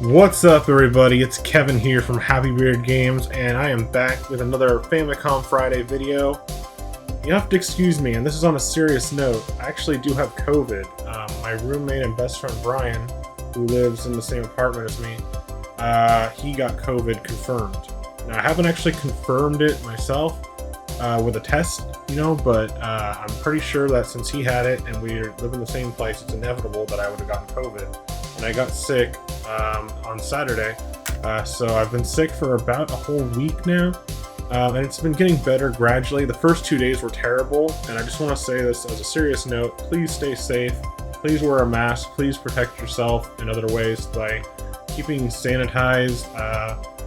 What's up, everybody? It's Kevin here from Happy Beard Games, and I am back with another Famicom Friday video. You have to excuse me, and this is on a serious note. I actually do have COVID. My roommate and best friend Brian, who lives in the same apartment as me, he got COVID confirmed. Now, I haven't actually confirmed it myself with a test, but I'm pretty sure that since he had it and we live in the same place, it's inevitable that I would have gotten COVID. And I got sick on Saturday, so I've been sick for about a whole week now, and it's been getting better gradually. The first 2 days were terrible, and I just want to say this as a serious note: please stay safe, please wear a mask, please protect yourself in other ways by keeping sanitized.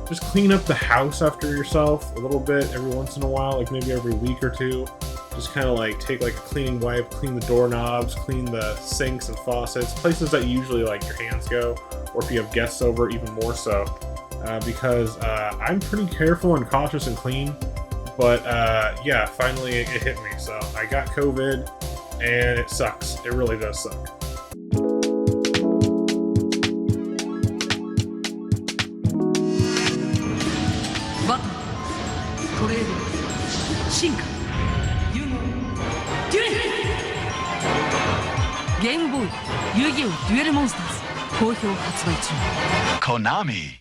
Just clean up the house after yourself a little bit every once in a while, like maybe every week or two. Just kind of like take like a cleaning wipe, clean the doorknobs, clean the sinks and faucets, places that usually like your hands go, or if you have guests over, even more so. Because I'm pretty careful and cautious and clean, but yeah, finally it hit me. So I got COVID, and it sucks. It really does suck. Game Boy, Yu-Gi-Oh! Duel Monsters, 好評発売中. Konami.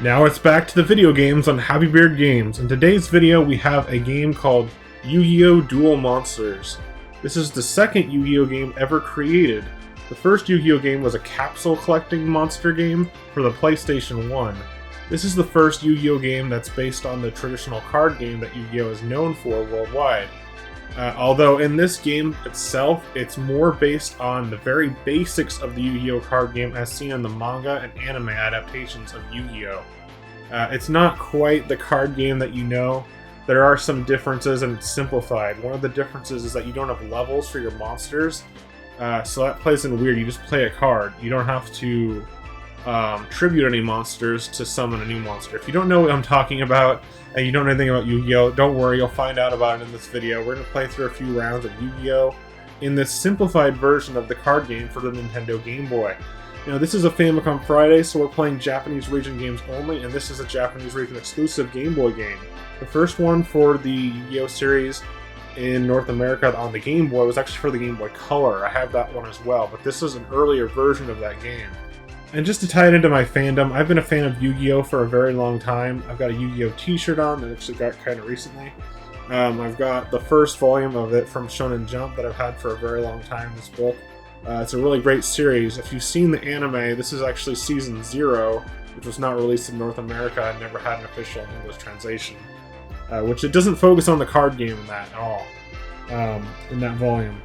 Now it's back to the video games on Happy Beard Games. In today's video, we have a game called Yu-Gi-Oh! Duel Monsters. This is the second Yu-Gi-Oh! Game ever created. The first Yu-Gi-Oh! Game was a capsule collecting monster game for the PlayStation 1. This is the first Yu-Gi-Oh! Game that's based on the traditional card game that Yu-Gi-Oh! Is known for worldwide. Although in this game itself, it's more based on the very basics of the Yu-Gi-Oh! Card game as seen in the manga and anime adaptations of Yu-Gi-Oh! It's not quite the card game that you know. There are some differences, and it's simplified. One of the differences is that you don't have levels for your monsters, so that plays in weird. You just play a card. You don't have to tribute any monsters to summon a new monster. If you don't know what I'm talking about, and you don't know anything about Yu-Gi-Oh!, don't worry, you'll find out about it in this video. We're going to play through a few rounds of Yu-Gi-Oh! In this simplified version of the card game for the Nintendo Game Boy. Now, this is a Famicom Friday, so we're playing Japanese region games only, and this is a Japanese region exclusive Game Boy game. The first one for the Yu-Gi-Oh! Series in North America on the Game Boy was actually for the Game Boy Color. I have that one as well, but this is an earlier version of that game. And just to tie it into my fandom, I've been a fan of Yu-Gi-Oh! For a very long time. I've got a Yu-Gi-Oh! T-shirt on that I actually got kind of recently. I've got the first volume of it from Shonen Jump that I've had for a very long time, this book. It's a really great series. If you've seen the anime, this is actually Season 0, which was not released in North America and never had an official English translation. Which it doesn't focus on the card game in that at all, in that volume.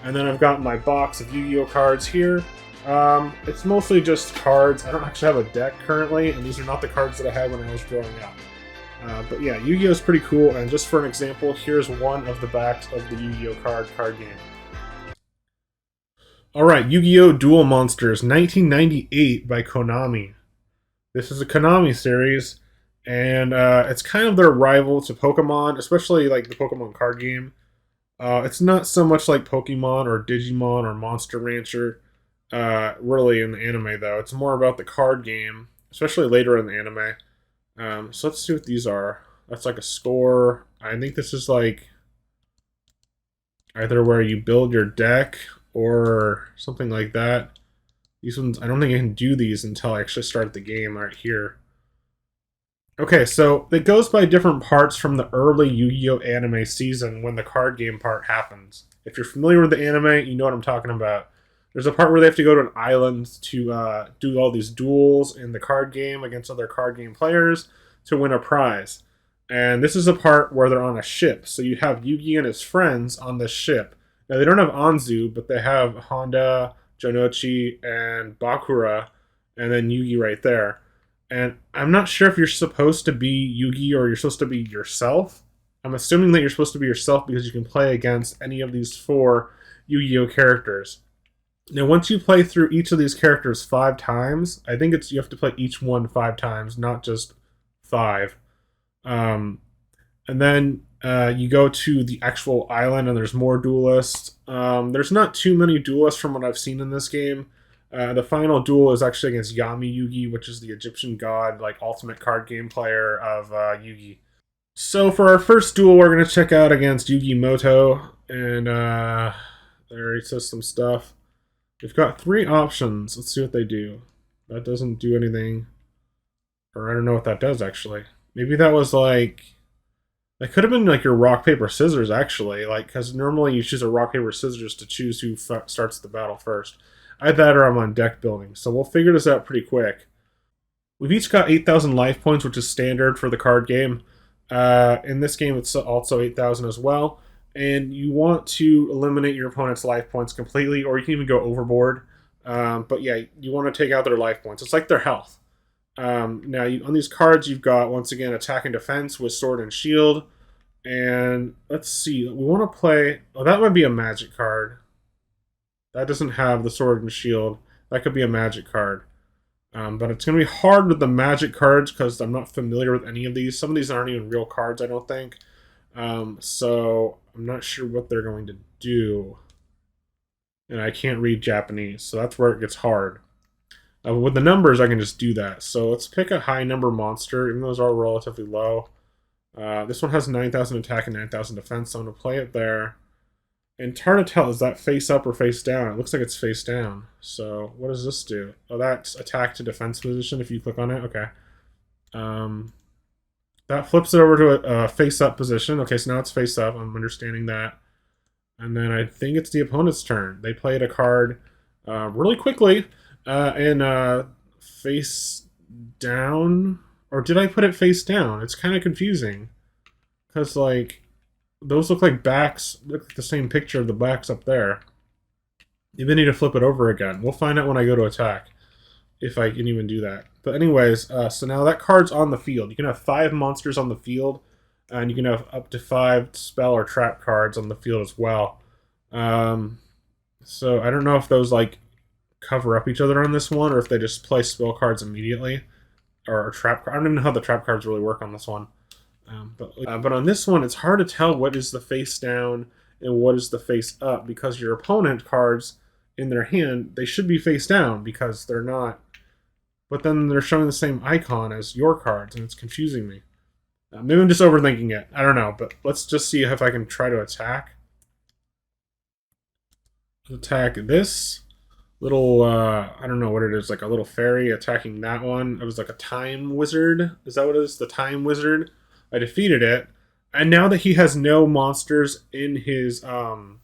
And then I've got my box of Yu-Gi-Oh! Cards here. It's mostly just cards. I don't actually have a deck currently, and these are not the cards that I had when I was growing up. But yeah, Yu-Gi-Oh! Is pretty cool, and just for an example, here's one of the backs of the Yu-Gi-Oh! card game. Alright, Yu-Gi-Oh! Duel Monsters, 1998 by Konami. This is a Konami series, and it's kind of their rival to Pokemon, especially like the Pokemon card game. It's not so much like Pokemon or Digimon or Monster Rancher. Really in the anime though. It's more about the card game, especially later in the anime. So let's see what these are. That's like a score. I think this is like either where you build your deck or something like that. These ones, I don't think I can do these until I actually start the game right here. Okay, so it goes by different parts from the early Yu-Gi-Oh! Anime season when the card game part happens. If you're familiar with the anime, you know what I'm talking about. There's a part where they have to go to an island to do all these duels in the card game against other card game players to win a prize. And this is a part where they're on a ship. So you have Yugi and his friends on this ship. Now they don't have Anzu, but they have Honda, Jonochi, and Bakura, and then Yugi right there. And I'm not sure if you're supposed to be Yugi or you're supposed to be yourself. I'm assuming that you're supposed to be yourself because you can play against any of these 4 Yu-Gi-Oh! Characters. Now, once you play through each of these characters 5 times, I think you have to play each one 5 times, not just 5. And then you go to the actual island, and there's more duelists. There's not too many duelists from what I've seen in this game. The final duel is actually against Yami Yugi, which is the Egyptian god, like ultimate card game player of Yugi. So for our first duel, we're gonna check out against Yugi Moto, and there he says some stuff. We've got 3 options. Let's see what they do. That doesn't do anything, or I don't know what that does actually. Maybe that was like. That could have been like your rock, paper, scissors, actually. Like, because normally you choose a rock, paper, scissors to choose who starts the battle first. Either that or I'm on deck building. So we'll figure this out pretty quick. We've each got 8,000 life points, which is standard for the card game. In this game, it's also 8,000 as well. And you want to eliminate your opponent's life points completely, or you can even go overboard. But yeah, you want to take out their life points. It's like their health. Now, on these cards, you've got, once again, attack and defense with sword and shield. And let's see, we want to play... Oh, that might be a magic card. That doesn't have the sword and shield. That could be a magic card. But it's going to be hard with the magic cards because I'm not familiar with any of these. Some of these aren't even real cards, I don't think. So I'm not sure what they're going to do. And I can't read Japanese, so that's where it gets hard. With the numbers, I can just do that. So let's pick a high number monster, even though those are relatively low. This one has 9,000 attack and 9,000 defense, so I'm going to play it there. And it's hard to tell, is that face up or face down? It looks like it's face down. So what does this do? Oh, that's attack to defense position if you click on it. Okay. That flips it over to a face up position. Okay, so now it's face up. I'm understanding that. And then I think it's the opponent's turn. They played a card really quickly and face down. Or did I put it face down? It's kind of confusing. Because, like, those look like backs. Look like the same picture of the backs up there. You may need to flip it over again. We'll find out when I go to attack. If I can even do that. But anyways, so now that card's on the field. You can have 5 monsters on the field. And you can have up to 5 spell or trap cards on the field as well. So I don't know if those, like, cover up each other on this one. Or if they just play spell cards immediately. Or trap card. I don't even know how the trap cards really work on this one. But on this one, it's hard to tell what is the face down and what is the face up. Because your opponent cards in their hand, they should be face down because they're not. But then they're showing the same icon as your cards, and it's confusing me. Maybe I'm just overthinking it. I don't know, but let's just see if I can try to attack. Attack this little, I don't know what it is, like a little fairy attacking that one. It was like a time wizard. Is that what it is? The time wizard. I defeated it. And now that he has no monsters in his play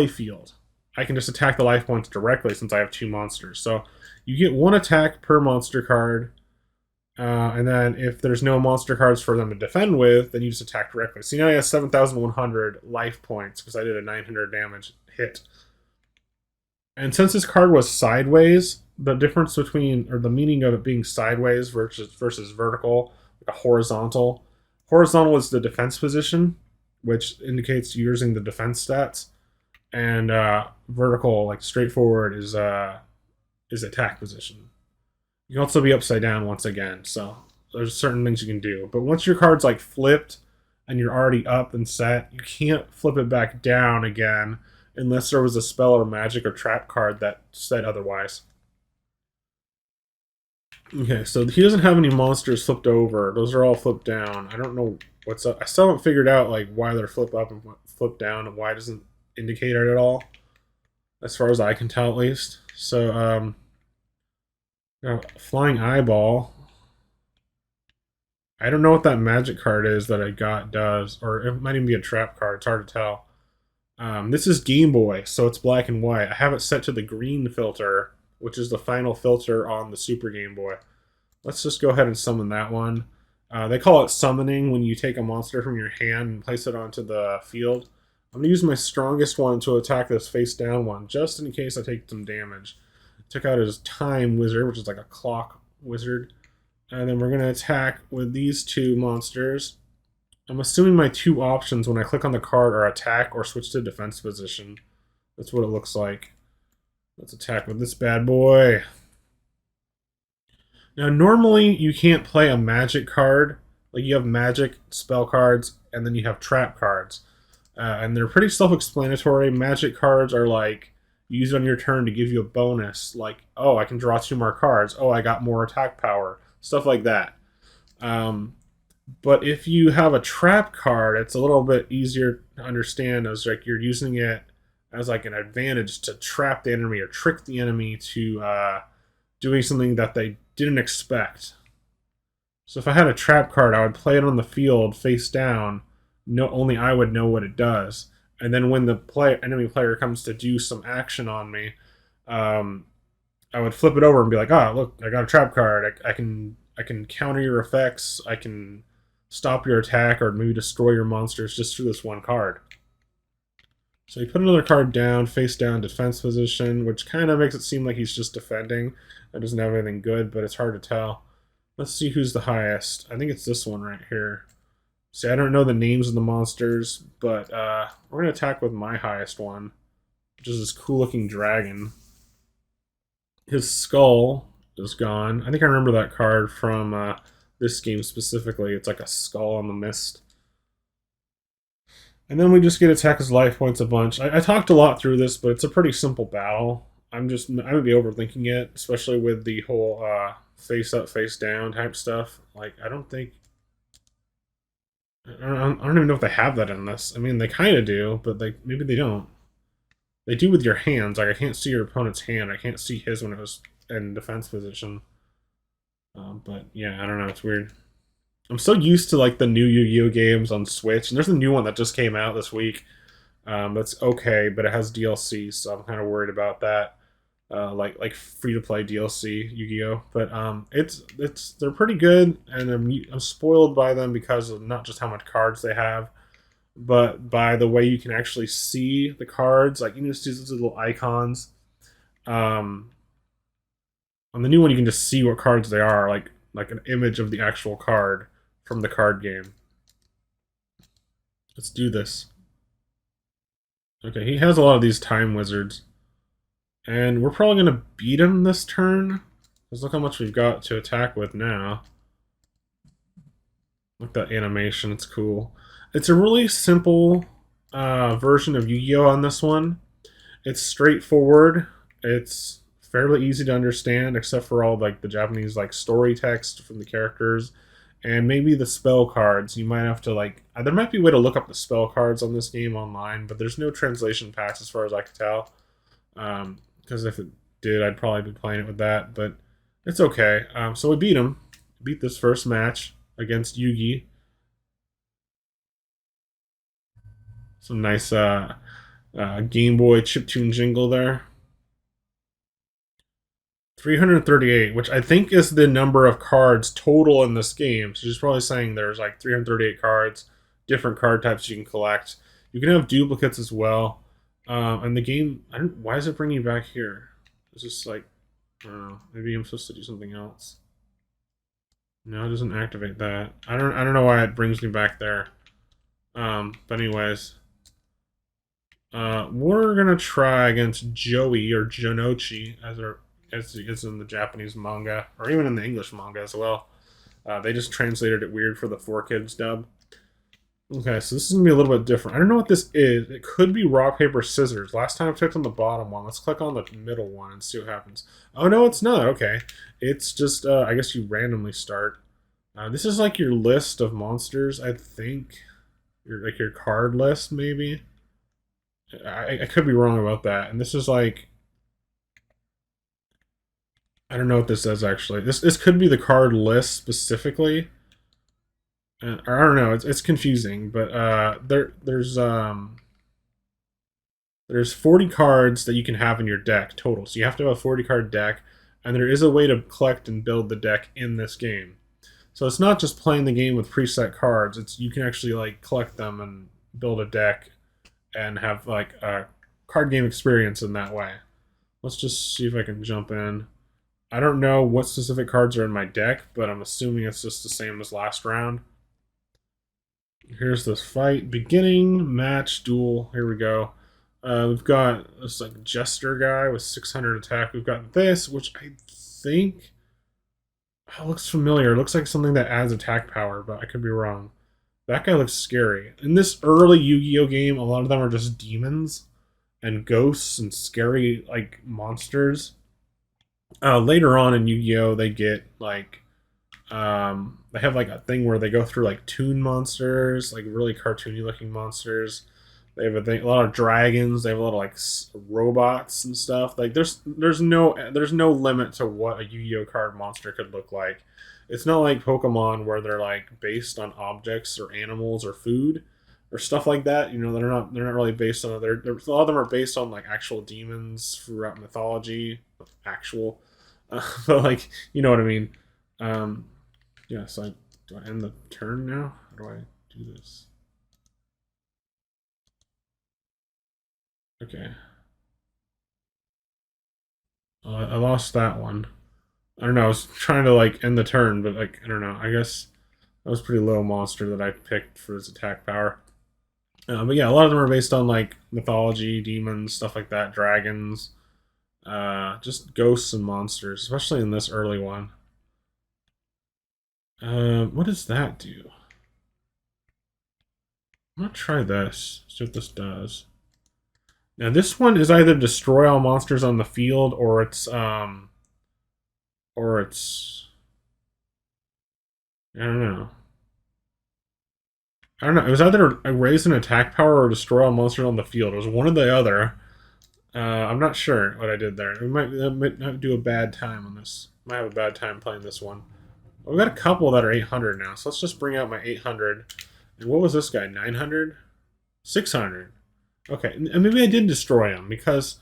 field, I can just attack the life points directly since I have 2 monsters. So you get 1 attack per monster card. And then if there's no monster cards for them to defend with, then you just attack directly. See, now he has 7,100 life points because I did a 900 damage hit. And since this card was sideways, the difference between, or the meaning of it being sideways versus vertical, like a horizontal. Horizontal is the defense position, which indicates you're using the defense stats. And vertical, like straightforward, is attack position. You can also be upside down once again, so there's certain things you can do. But once your card's like flipped and you're already up and set, you can't flip it back down again unless there was a spell or magic or trap card that said otherwise. Okay, so he doesn't have any monsters flipped over. Those are all flipped down. I don't know what's up. I still haven't figured out like why they're flip up and flip down and why it doesn't indicate it at all. As far as I can tell, at least. So, Flying Eyeball. I don't know what that magic card is that I got does. Or it might even be a trap card. It's hard to tell. This is Game Boy, so it's black and white. I have it set to the green filter, which is the final filter on the Super Game Boy. Let's just go ahead and summon that one. They call it summoning when you take a monster from your hand and place it onto the field. I'm going to use my strongest one to attack this face down one, just in case I take some damage. Took out his time wizard, which is like a clock wizard. And then we're going to attack with these 2 monsters. I'm assuming my 2 options when I click on the card are attack or switch to defense position. That's what it looks like. Let's attack with this bad boy. Now, normally you can't play a magic card. Like, you have magic spell cards, and then you have trap cards. And they're pretty self-explanatory. Magic cards are like, You use it on your turn to give you a bonus, like, oh, I can draw 2 more cards. Oh, I got more attack power. Stuff like that. But if you have a trap card, it's a little bit easier to understand as like you're using it as like an advantage to trap the enemy or trick the enemy to doing something that they didn't expect. So if I had a trap card, I would play it on the field face down. No, only I would know what it does. And then when the enemy player comes to do some action on me, I would flip it over and be like, "Ah, look, I got a trap card. I can counter your effects. I can stop your attack or maybe destroy your monsters just through this one card." So you put another card down, face down, defense position, which kind of makes it seem like he's just defending. That doesn't have anything good, but it's hard to tell. Let's see who's the highest. I think it's this one right here. See, I don't know the names of the monsters, but we're going to attack with my highest one, which is this cool-looking dragon. His skull is gone. I think I remember that card from this game specifically. It's like a skull on the mist. And then we just get to attack his life points a bunch. I talked a lot through this, but it's a pretty simple battle. I would be overthinking it, especially with the whole face up, face down type stuff. Like, I don't even know if they have that in this. I mean, they kind of do, but maybe they don't. They do with your hands. Like, I can't see your opponent's hand. I can't see his when it was in defense position. But yeah, I don't know. It's weird. I'm so used to like the new Yu-Gi-Oh games on Switch, and there's a new one that just came out this week. That's okay, but it has DLC, so I'm kind of worried about that. Like free-to-play DLC Yu-Gi-Oh, but they're pretty good, and I'm spoiled by them because of not just how much cards they have, but by the way you can actually see the cards. Like, you can just see these little icons. On the new one, you can just see what cards they are, like an image of the actual card from the card game. Let's do this. Okay, he has a lot of these time wizards. And we're probably going to beat him this turn. Because look how much we've got to attack with now. Look at that animation, it's cool. It's a really simple version of Yu-Gi-Oh! On this one. It's straightforward. It's fairly easy to understand, except for all like the Japanese like story text from the characters. And maybe the spell cards. You might have to like... there might be a way to look up the spell cards on this game online, but there's no translation packs as far as I can tell. Because if it did, I'd probably be playing it with that, but it's okay. So we beat him. Beat this first match against Yugi. Some nice Game Boy chiptune jingle there. 338, which I think is the number of cards total in this game. So she's probably saying there's like 338 cards, different card types you can collect. You can have duplicates as well. And the game, why is it bringing you back here? It's just like, I don't know. Maybe I'm supposed to do something else. No, it doesn't activate that. I don't know why it brings me back there. But anyways, we're gonna try against Joey or Jonochi as it is in the Japanese manga, or even in the English manga as well. They just translated it weird for the 4Kids dub. Okay, so this is going to be a little bit different. I don't know what this is. It could be rock, paper, scissors. Last time I clicked on the bottom one. Let's click on the middle one and see what happens. Oh, no, it's not. Okay. It's just, I guess you randomly start. This is like your list of monsters, I think. Your card list, maybe. I could be wrong about that. And this is like... I don't know what this does, actually. This could be the card list specifically. I don't know. It's confusing, but there's 40 cards that you can have in your deck total. So you have to have a 40 card deck, and there is a way to collect and build the deck in this game. So it's not just playing the game with preset cards. You can actually like collect them and build a deck and have like a card game experience in that way. Let's just see if I can jump in. I don't know what specific cards are in my deck, but I'm assuming it's just the same as last round. Here's this fight. Beginning, match, duel. Here we go. We've got this like jester guy with 600 attack. We've got this, which I think looks familiar. It looks like something that adds attack power, but I could be wrong. That guy looks scary. In this early Yu-Gi-Oh game, a lot of them are just demons. and ghosts and scary like monsters. Later on in Yu-Gi-Oh, they get like they have like a thing where they go through like toon monsters, like really cartoony looking monsters. They have a lot of dragons. They have a lot of like robots and stuff. Like there's no limit to what a Yu-Gi-Oh card monster could look like. It's not like Pokemon where they're like based on objects or animals or food or stuff like that. You know, they're not really based on they're a lot of them are based on like actual demons throughout mythology, actual, but like you know what I mean. Um, yeah. So do I end the turn now? How do I do this? Okay. I lost that one. I don't know. I was trying to like end the turn, but like I don't know. I guess that was pretty low monster that I picked for his attack power. But yeah, a lot of them are based on like mythology, demons, stuff like that, dragons, just ghosts and monsters, especially in this early one. What does that do? I'm gonna try this. See what this does. Now this one is either destroy all monsters on the field, or it's I don't know. I don't know. It was either raise an attack power or destroy all monsters on the field. It was one or the other. I'm not sure what I did there. We might do a bad time on this. Might have a bad time playing this one. We've got a couple that are 800 now, so let's just bring out my 800. And what was this guy? 900? 600. Okay, and maybe I did destroy him because...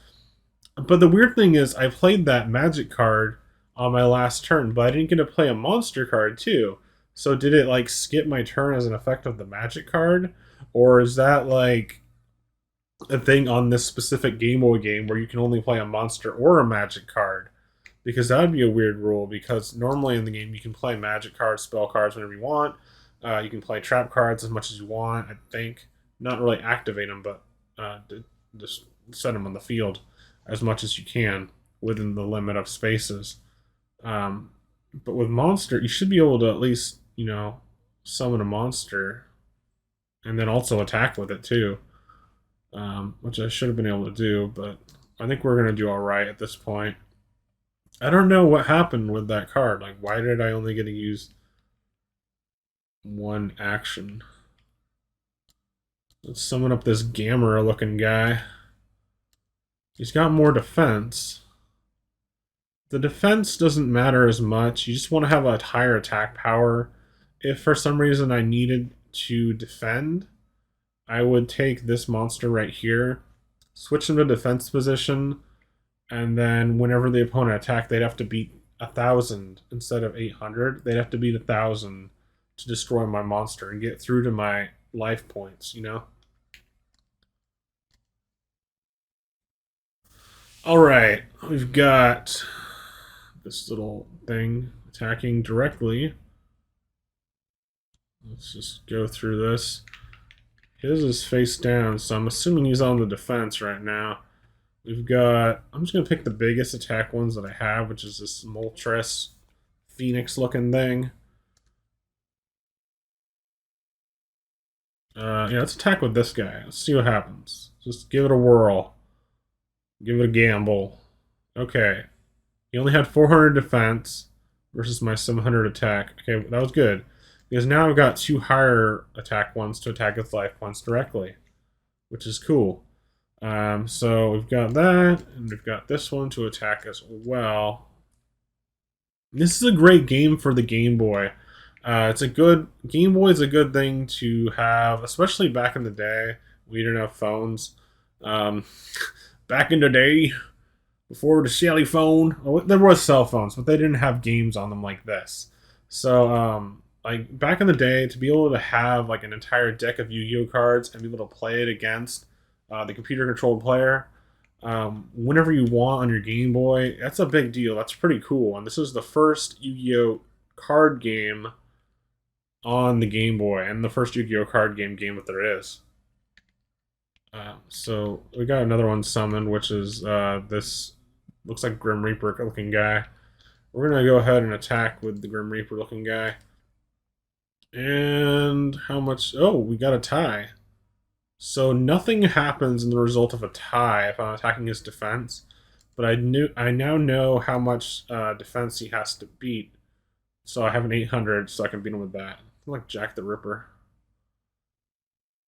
But the weird thing is, I played that magic card on my last turn, but I didn't get to play a monster card too. So did it like skip my turn as an effect of the magic card? Or is that like a thing on this specific Game Boy game where you can only play a monster or a magic card? Because that would be a weird rule, because normally in the game you can play magic cards, spell cards whenever you want. You can play trap cards as much as you want, I think. Not really activate them, but just set them on the field as much as you can within the limit of spaces. But with monster, you should be able to at least, you know, summon a monster and then also attack with it too, which I should have been able to do, but I think we're going to do all right at this point. I don't know what happened with that card. Like, why did I only get to use one action? Let's summon up this Gamera looking guy. He's got more defense. The defense doesn't matter as much. You just want to have a higher attack power. If for some reason I needed to defend, I would take this monster right here, switch him to defense position, and then whenever the opponent attacked, they'd have to beat 1,000 instead of 800. They'd have to beat 1,000 to destroy my monster and get through to my life points, you know? Alright, we've got this little thing attacking directly. Let's just go through this. His is face down, so I'm assuming he's on the defense right now. We've got... I'm just going to pick the biggest attack ones that I have, which is this Moltres Phoenix-looking thing. Yeah, let's attack with this guy. Let's see what happens. Just give it a whirl. Give it a gamble. Okay. He only had 400 defense versus my 700 attack. Okay, that was good. Because now I've got two higher attack ones to attack with life points directly, which is cool. So we've got that, and we've got this one to attack as well. This is a great game for the Game Boy. It's a good... Game Boy is a good thing to have, especially back in the day. We didn't have phones. Back in the day, before the celly phone, there was cell phones, but they didn't have games on them like this. So, like back in the day, to be able to have like an entire deck of Yu-Gi-Oh cards and be able to play it against the computer-controlled player whenever you want on your Game Boy, that's a big deal. That's pretty cool. And this is the first Yu-Gi-Oh card game on the Game Boy, and the first Yu-Gi-Oh card game that there is. So we got another one summoned, which is this looks like Grim Reaper looking guy. We're gonna go ahead and attack with the Grim Reaper looking guy. And how much? Oh, we got a tie. So nothing happens in the result of a tie if I'm attacking his defense, but I now know how much defense he has to beat. So I have an 800, so I can beat him with that. I'm like Jack the Ripper.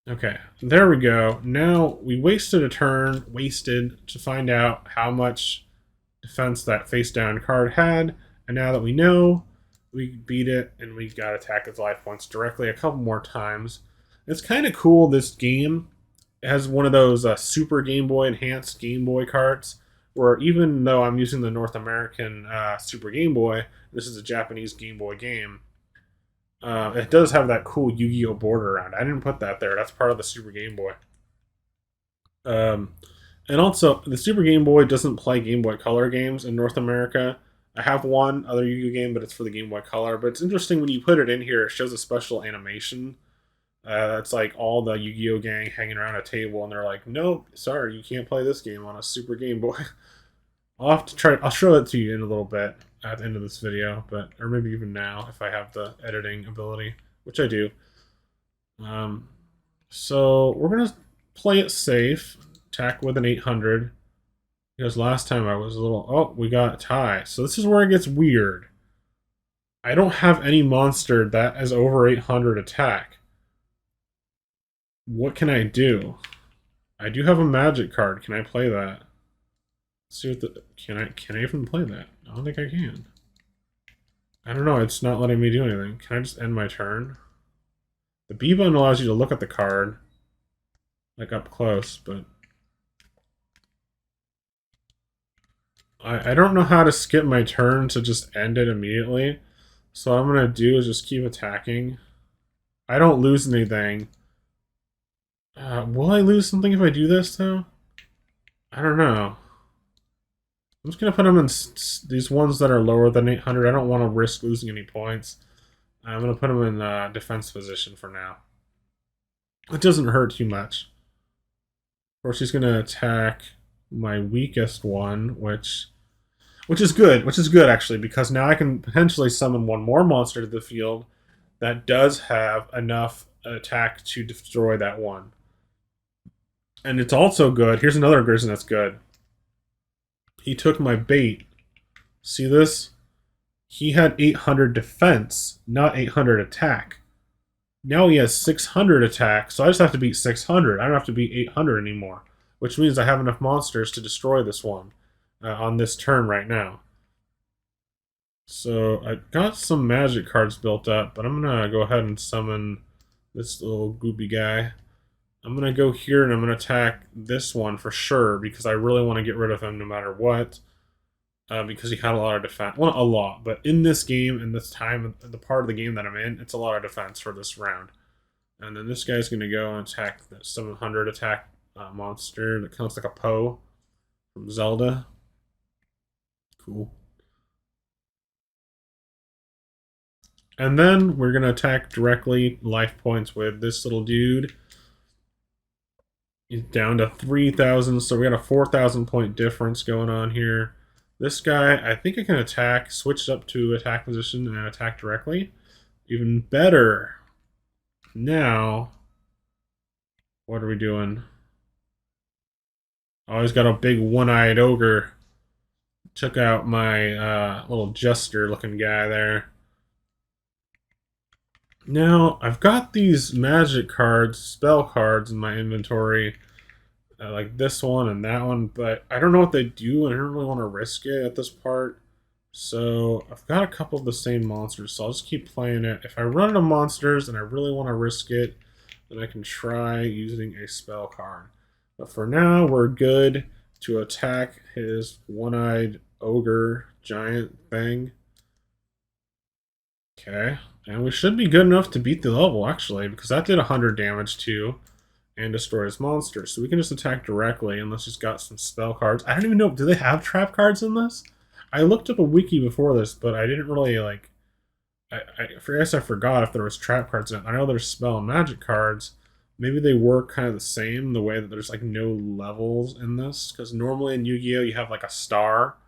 Okay, there we go. Now we wasted a turn, to find out how much defense that face down card had, and now that we know, we beat it and we got attack its life points directly a couple more times. It's kind of cool. This game has one of those Super Game Boy enhanced Game Boy cards, where even though I'm using the North American Super Game Boy, this is a Japanese Game Boy game. It does have that cool Yu-Gi-Oh border around. I didn't put that there. That's part of the Super Game Boy. And also, the Super Game Boy doesn't play Game Boy Color games in North America. I have one other Yu-Gi-Oh game, but it's for the Game Boy Color. But it's interesting when you put it in here, it shows a special animation. It's like all the Yu-Gi-Oh gang hanging around a table, and they're like, "Nope, sorry, you can't play this game on a Super Game Boy." I'll have to try. I'll show it to you in a little bit at the end of this video, or maybe even now if I have the editing ability, which I do. So we're gonna play it safe. Attack with an 800. Because last time I was a little... Oh, we got a tie. So this is where it gets weird. I don't have any monster that is over 800 attack. What can I do? I do have a magic card. Can I play that? Let's see what the... Can I even play that? I don't think I can. I don't know. It's not letting me do anything. Can I just end my turn? The B button allows you to look at the card. Like up close, but... I don't know how to skip my turn to just end it immediately. So what I'm going to do is just keep attacking. I don't lose anything. Will I lose something if I do this, though? I don't know. I'm just going to put them in these ones that are lower than 800. I don't want to risk losing any points. I'm going to put them in defense position for now. It doesn't hurt too much. Of course, he's going to attack my weakest one, which is good actually, because now I can potentially summon one more monster to the field that does have enough attack to destroy that one. And it's also good. Here's another reason that's good. He took my bait. See this? He had 800 defense, not 800 attack. Now he has 600 attack, so I just have to beat 600. I don't have to beat 800 anymore, which means I have enough monsters to destroy this one on this turn right now. So I got some magic cards built up, but I'm going to go ahead and summon this little goopy guy. I'm going to go here and I'm going to attack this one for sure, because I really want to get rid of him no matter what. Because he had a lot of defense. Well, not a lot, but in this game, in this time, the part of the game that I'm in, it's a lot of defense for this round. And then this guy's going to go and attack the 700 attack monster that counts like a Poe from Zelda. Cool. And then we're going to attack directly life points with this little dude. He's down to 3,000, so we got a 4,000 point difference going on here. This guy, I think I can attack, switch up to attack position and attack directly. Even better. Now, what are we doing? Oh, he's got a big one-eyed ogre. Took out my little jester-looking guy there. Now, I've got these magic cards, spell cards in my inventory. Like this one and that one, but I don't know what they do, and I don't really want to risk it at this part. So I've got a couple of the same monsters, so I'll just keep playing it. If I run out of monsters and I really want to risk it, then I can try using a spell card. But for now, we're good to attack his one-eyed ogre giant thing. Okay, and we should be good enough to beat the level, actually, because that did 100 damage too. And destroy his monster. So we can just attack directly unless he's got some spell cards. I don't even know, do they have trap cards in this? I looked up a wiki before this, but I didn't really like... I guess I forgot if there was trap cards in it. I know there's spell and magic cards. Maybe they work kind of the same, the way that there's like no levels in this. Because normally in Yu-Gi-Oh! You have like a star.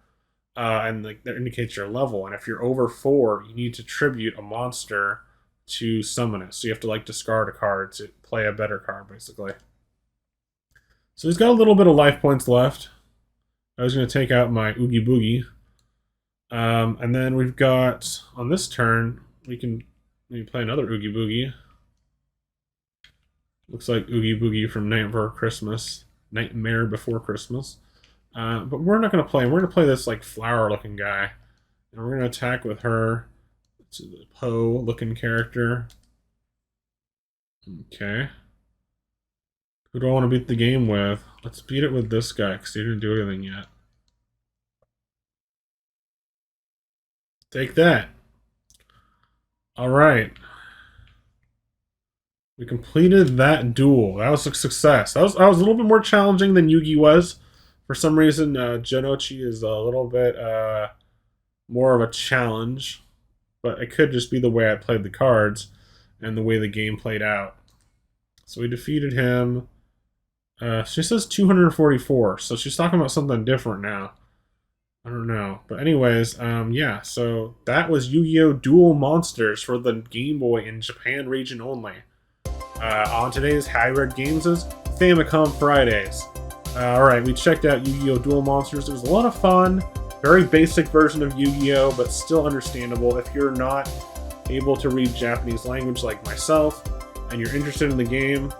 And like that indicates your level. And if you're over 4, you need to tribute a monster to summon it. So you have to like discard a card to play a better card, basically. So he's got a little bit of life points left. I was going to take out my Oogie Boogie. And then we've got, on this turn, we can maybe play another Oogie Boogie. Looks like Oogie Boogie from Nightmare Before Christmas. But we're not going to play him. We're going to play this like flower-looking guy. And we're going to attack with her. It's a Poe-looking character. Okay. Who do I want to beat the game with? Let's beat it with this guy, because he didn't do anything yet. Take that. Alright. We completed that duel. That was a success. That was a little bit more challenging than Yugi was. For some reason, Janochi is a little bit more of a challenge. But it could just be the way I played the cards and the way the game played out. So we defeated him. She says 244, so she's talking about something different now. I don't know. But anyways, yeah, so that was Yu-Gi-Oh! Duel Monsters for the Game Boy in Japan region only. On today's Hybrid Games is Famicom Fridays. Alright, we checked out Yu-Gi-Oh! Duel Monsters. It was a lot of fun. Very basic version of Yu-Gi-Oh! But still understandable if you're not able to read Japanese language like myself and you're interested in the game.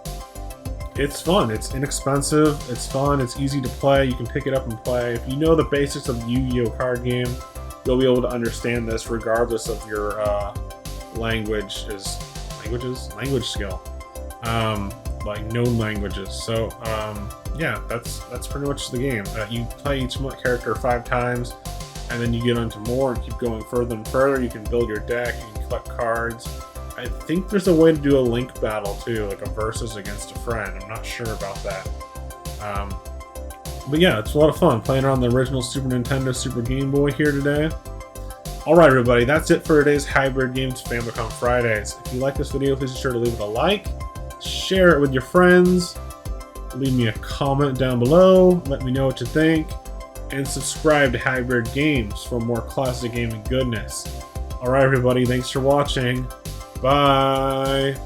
It's fun, it's inexpensive, it's fun, it's easy to play, you can pick it up and play. If you know the basics of the Yu-Gi-Oh! Card game, you'll be able to understand this regardless of your language skill. Like known languages. So, yeah, that's pretty much the game. You play each character 5 times, and then you get onto more and keep going further and further. You can build your deck, you can collect cards. I think there's a way to do a link battle too, like a versus against a friend. I'm not sure about that. But yeah, it's a lot of fun playing on the original Super Nintendo, Super Game Boy here today. Alright everybody, that's it for today's Hybrid Games Famicom Fridays. If you like this video, please be sure to leave it a like, share it with your friends, leave me a comment down below, let me know what you think, and subscribe to Hybrid Games for more classic gaming goodness. Alright everybody, thanks for watching. Bye!